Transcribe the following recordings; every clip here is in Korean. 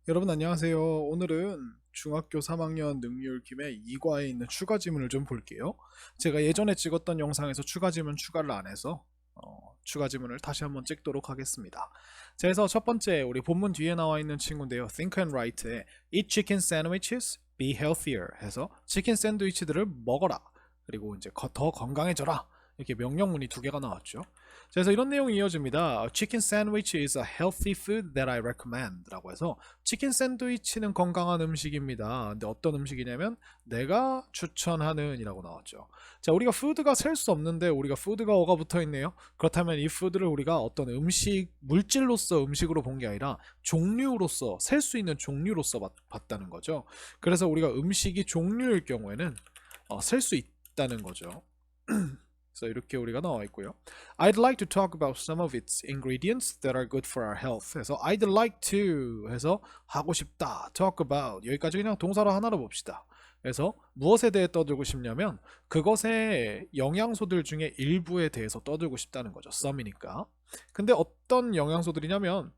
여러분 안녕하세요. 오늘은 중학교 3학년 능률 김의 2과에 있는 추가 지문을 좀 볼게요. 제가 예전에 찍었던 영상에서 추가 지문 추가를 안 해서 추가 지문을 다시 한번 찍도록 하겠습니다. 자, 그래서 첫 번째 우리 본문 뒤에 나와 있는 친구인데요. Think and Write에 Eat chicken sandwiches, be healthier 해서 치킨 샌드위치들을 먹어라. 그리고 이제 더 건강해져라. 이렇게 명령문이 두 개가 나왔죠. 자, 그래서 이런 내용이 이어집니다. Chicken sandwich is a healthy food that I recommend 라고 해서 치킨 샌드위치는 건강한 음식입니다. 근데 어떤 음식이냐면 내가 추천하는 이라고 나왔죠. 자, 우리가 푸드가 셀 수 없는데 우리가 푸드가 어가 붙어 있네요. 그렇다면 이 푸드를 우리가 어떤 음식, 물질로서 음식으로 본 게 아니라 종류로서, 셀 수 있는 종류로서 봤다는 거죠. 그래서 우리가 음식이 종류일 경우에는 셀 수 있다는 거죠. 그래서 이렇게 우리가 나와 있고요. I'd like to talk about some of its ingredients that are good for our health. 그래서 I'd like to 해서 하고 싶다. talk about 여기까지 그냥 동사로 하나로 봅시다. 그래서 무엇에 대해 떠들고 싶냐면 그것의 영양소들 중에 일부에 대해서 떠들고 싶다는 거죠. some이니까. 근데 어떤 영양소들이냐면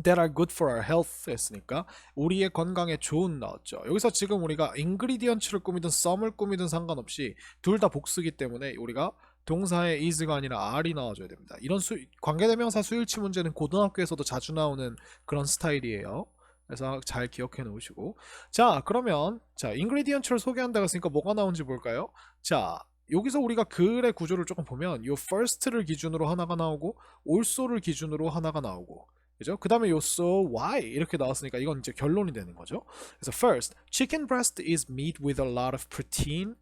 that are good for our health 했으니까 우리의 건강에 좋은 나왔죠. 여기서 지금 우리가 ingredients를 꾸미든 some을 꾸미든 상관없이 둘 다 복수기 때문에 우리가 동사의 is가 아니라 are이 나와줘야 됩니다. 이런 관계대명사 수일치 문제는 고등학교에서도 자주 나오는 그런 스타일이에요. 그래서 잘 기억해 놓으시고, 자, 그러면 자, ingredients를 소개한다고 했으니까 뭐가 나온지 볼까요? 자, 여기서 우리가 글의 구조를 조금 보면 요 first를 기준으로 하나가 나오고 also를 기준으로 하나가 나오고, 그죠? 그 다음에 요소 why 이렇게 나왔으니까 이건 이제 결론이 되는 거죠. 그래서 first, chicken breast is meat with a lot of protein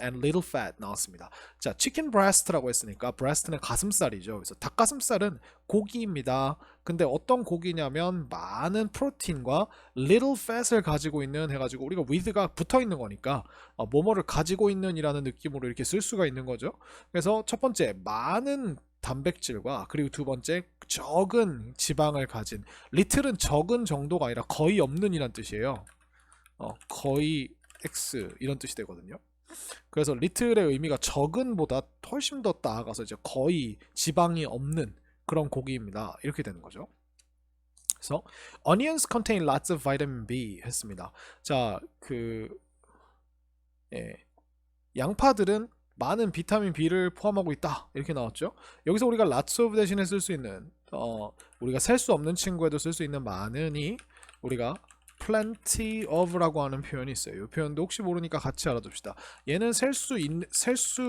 and little fat 나왔습니다. 자, chicken breast라고 했으니까 breast는 가슴살이죠. 그래서 닭가슴살은 고기입니다. 근데 어떤 고기냐면 많은 프로틴과 little fat을 가지고 있는 해가지고 우리가 with가 붙어 있는 거니까 뭐뭐를 가지고 있는이라는 느낌으로 이렇게 쓸 수가 있는 거죠. 그래서 첫 번째 많은 단백질과 그리고 두 번째 적은 지방을 가진, 리틀은 적은 정도가 아니라 거의 없는 이란 뜻이에요. 거의 X 이런 뜻이 되거든요. 그래서 리틀의 의미가 적은보다 훨씬 더 나아가서 이제 거의 지방이 없는 그런 고기입니다. 이렇게 되는 거죠. 그래서 onions contain lots of vitamin B 했습니다. 자, 양파들은 많은 비타민 B를 포함하고 있다. 이렇게 나왔죠. 여기서 우리가 lots of 대신에 쓸 수 있는 우리가 셀 수 없는 친구에도 쓸 수 있는 많으니 우리가 plenty of라고 하는 표현이 있어요. 이 표현도 혹시 모르니까 같이 알아둡시다. 얘는 셀 수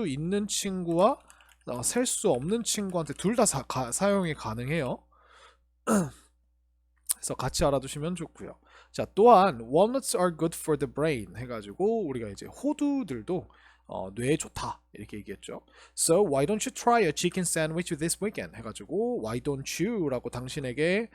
있는 친구와 셀 수 없는 친구한테 둘 다 사용이 가능해요. 그래서 같이 알아두시면 좋고요. 자, 또한 walnuts are good for the brain 해가지고 우리가 이제 호두들도 뇌에 좋다 이렇게 얘기했죠. So why don't you try a chicken sandwich this weekend 해가지고 why don't you라고 당신에게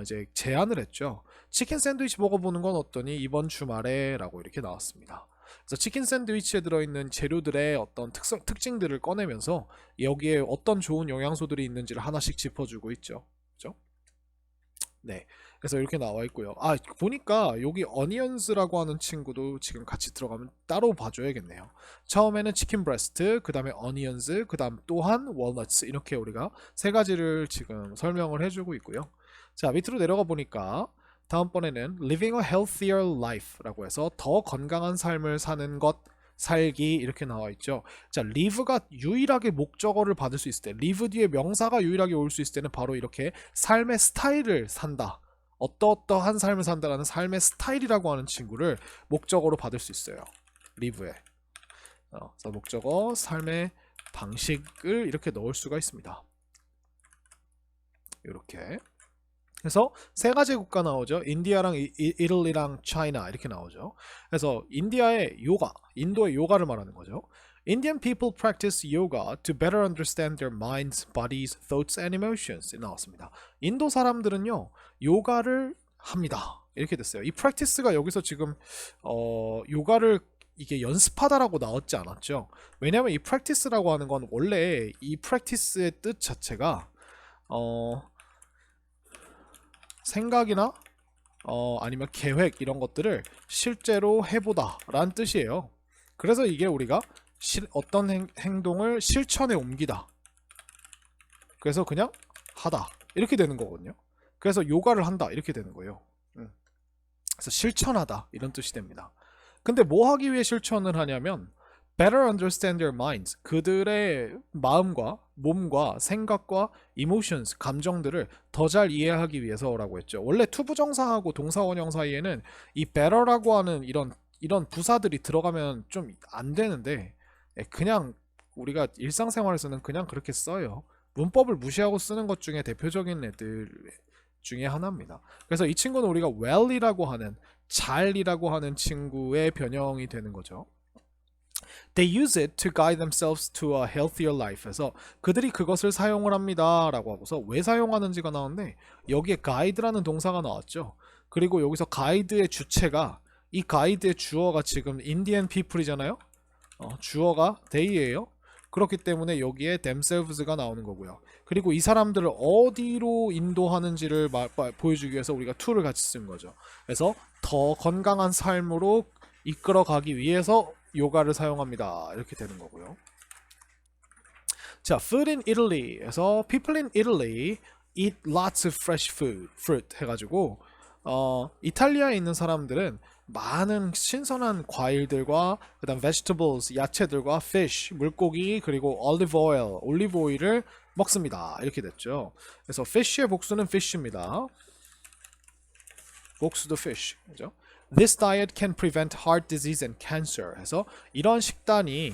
이제 제안을 했죠. 치킨 샌드위치 먹어보는 건 어떠니 이번 주말에라고 이렇게 나왔습니다. 그래서 치킨 샌드위치에 들어있는 재료들의 어떤 특징들을 꺼내면서 여기에 어떤 좋은 영양소들이 있는지를 하나씩 짚어주고 있죠. 그죠? 네. 그래서 이렇게 나와 있고요. 아, 보니까 여기 어니언스라고 하는 친구도 지금 같이 들어가면 따로 봐줘야겠네요. 처음에는 치킨 브레스트, 그 다음에 어니언스, 그 다음 또한 월넛스 이렇게 우리가 세 가지를 지금 설명을 해주고 있고요. 자, 밑으로 내려가 보니까 다음번에는 living a healthier life라고 해서 더 건강한 삶을 사는 것 살기 이렇게 나와 있죠. 자, live가 유일하게 목적어를 받을 수 있을 때, live 뒤에 명사가 유일하게 올 수 있을 때는 바로 이렇게 삶의 스타일을 산다. 어떠한 삶을 산다라는 삶의 스타일이라고 하는 친구를 목적어로 받을 수 있어요. live에. 그래서 목적어 삶의 방식을 이렇게 넣을 수가 있습니다. 이렇게. 그래서 세 가지 국가 나오죠. 인디아랑 이탈리아랑 차이나 이렇게 나오죠. 그래서 인디아의 요가, 인도의 요가를 말하는 거죠. Indian people practice yoga to better understand their minds, bodies, thoughts and emotions. 나왔습니다. 인도 사람들은요 요가를 합니다. 이렇게 됐어요. 이 practice가 여기서 지금 요가를 이게 연습하다라고 나왔지 않았죠. 왜냐하면 이 practice라고 하는 건 원래 이 practice의 뜻 자체가 생각이나 아니면 계획 이런 것들을 실제로 해보다 라는 뜻이에요. 그래서 이게 우리가 어떤 행동을 실천에 옮기다, 그래서 그냥 하다 이렇게 되는 거거든요. 그래서 요가를 한다 이렇게 되는 거예요. 그래서 실천하다 이런 뜻이 됩니다. 근데 뭐 하기 위해 실천을 하냐면 better understand their minds. 그들의 마음과 몸과 생각과 emotions, 감정들을 더 잘 이해하기 위해서라고 했죠. 원래 투부정사하고 동사원형 사이에는 이 better라고 하는 이런 부사들이 들어가면 좀 안 되는데 그냥 우리가 일상생활에서는 그냥 그렇게 써요. 문법을 무시하고 쓰는 것 중에 대표적인 애들 중에 하나입니다. 그래서 이 친구는 우리가 well이라고 하는 잘이라고 하는 친구의 변형이 되는 거죠. They use it to guide themselves to a healthier life. 그래서 그들이 그것을 사용을 합니다 라고 하고서 왜 사용하는지가 나오는데 여기에 guide라는 동사가 나왔죠. 그리고 여기서 가이드의 주체가 이 가이드의 주어가 지금 Indian people이잖아요. 주어가 they예요. 그렇기 때문에 여기에 themselves가 나오는 거고요. 그리고 이 사람들을 어디로 인도하는지를 보여주기 위해서 우리가 to를 같이 쓴 거죠. 그래서 더 건강한 삶으로 이끌어가기 위해서 요가를 사용합니다. 이렇게 되는 거고요. 자, food in Italy에서 people in Italy eat lots of fresh fruit 해가지고 이탈리아에 있는 사람들은 많은 신선한 과일들과 그다음 vegetables, 야채들과 fish, 물고기 그리고 olive oil, 올리브 오일을 먹습니다. 이렇게 됐죠. 그래서 fish의 복수는 fish입니다. 복수도 fish. 그죠? This diet can prevent heart disease and cancer. 해서 이런 식단이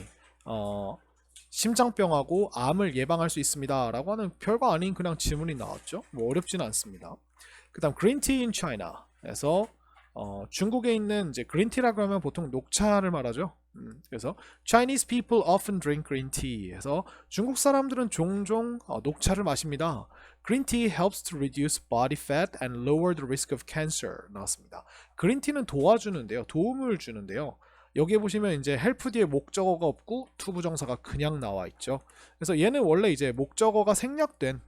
심장병하고 암을 예방할 수 있습니다. 라고 하는 별거 아닌 그냥 지문이 나왔죠. 뭐 어렵지는 않습니다. 그 다음 green tea in China. 에서 중국에 있는 이제 그린티라고 하면 보통 녹차를 말하죠. 그래서 Chinese people often drink green tea. 해서 중국 사람들은 종종 녹차를 마십니다. Green tea helps to reduce body fat and lower the risk of cancer. 나왔습니다. 그린티는 도와주는데요. 도움을 주는데요. 여기에 보시면 이제 help 뒤에 목적어가 없고 to 부정사가 그냥 나와 있죠. 그래서 얘는 원래 이제 목적어가 생략된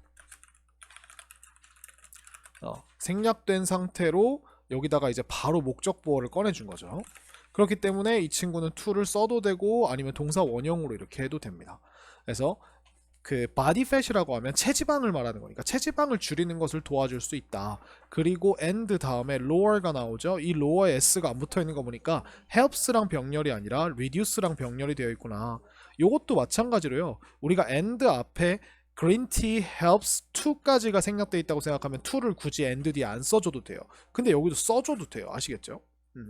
상태로 여기다가 이제 바로 목적보어를 꺼내준 거죠. 그렇기 때문에 이 친구는 to를 써도 되고 아니면 동사 원형으로 이렇게 해도 됩니다. 그래서 그 body fat이라고 하면 체지방을 말하는 거니까 체지방을 줄이는 것을 도와줄 수 있다. 그리고 and 다음에 lower가 나오죠. 이 lower에 s가 안 붙어 있는 거 보니까 helps랑 병렬이 아니라 reduce랑 병렬이 되어 있구나. 요것도 마찬가지로요. 우리가 and 앞에 green tea helps to까지가 생략되어 있다고 생각하면 to를 굳이 and 뒤에 안 써줘도 돼요. 근데 여기도 써줘도 돼요. 아시겠죠?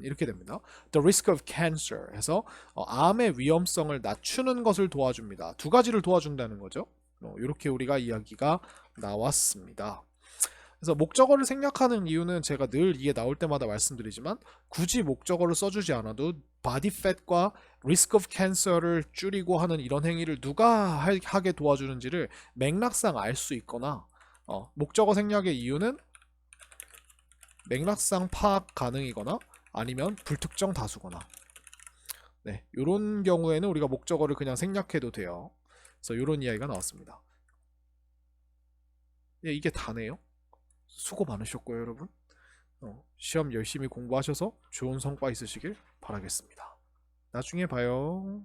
이렇게 됩니다. The risk of cancer 해서 암의 위험성을 낮추는 것을 도와줍니다. 두 가지를 도와준다는 거죠. 이렇게 우리가 이야기가 나왔습니다. 그래서 목적어를 생략하는 이유는 제가 늘 이게 나올 때마다 말씀드리지만 굳이 목적어를 써주지 않아도 body fat과 risk of cancer를 줄이고 하는 이런 행위를 누가 하게 도와주는지를 맥락상 알 수 있거나 목적어 생략의 이유는 맥락상 파악 가능이거나 아니면 불특정 다수거나 네, 이런 경우에는 우리가 목적어를 그냥 생략해도 돼요. 그래서 이런 이야기가 나왔습니다. 네, 이게 다네요. 수고 많으셨고요, 여러분. 시험 열심히 공부하셔서 좋은 성과 있으시길 바라겠습니다. 나중에 봐요.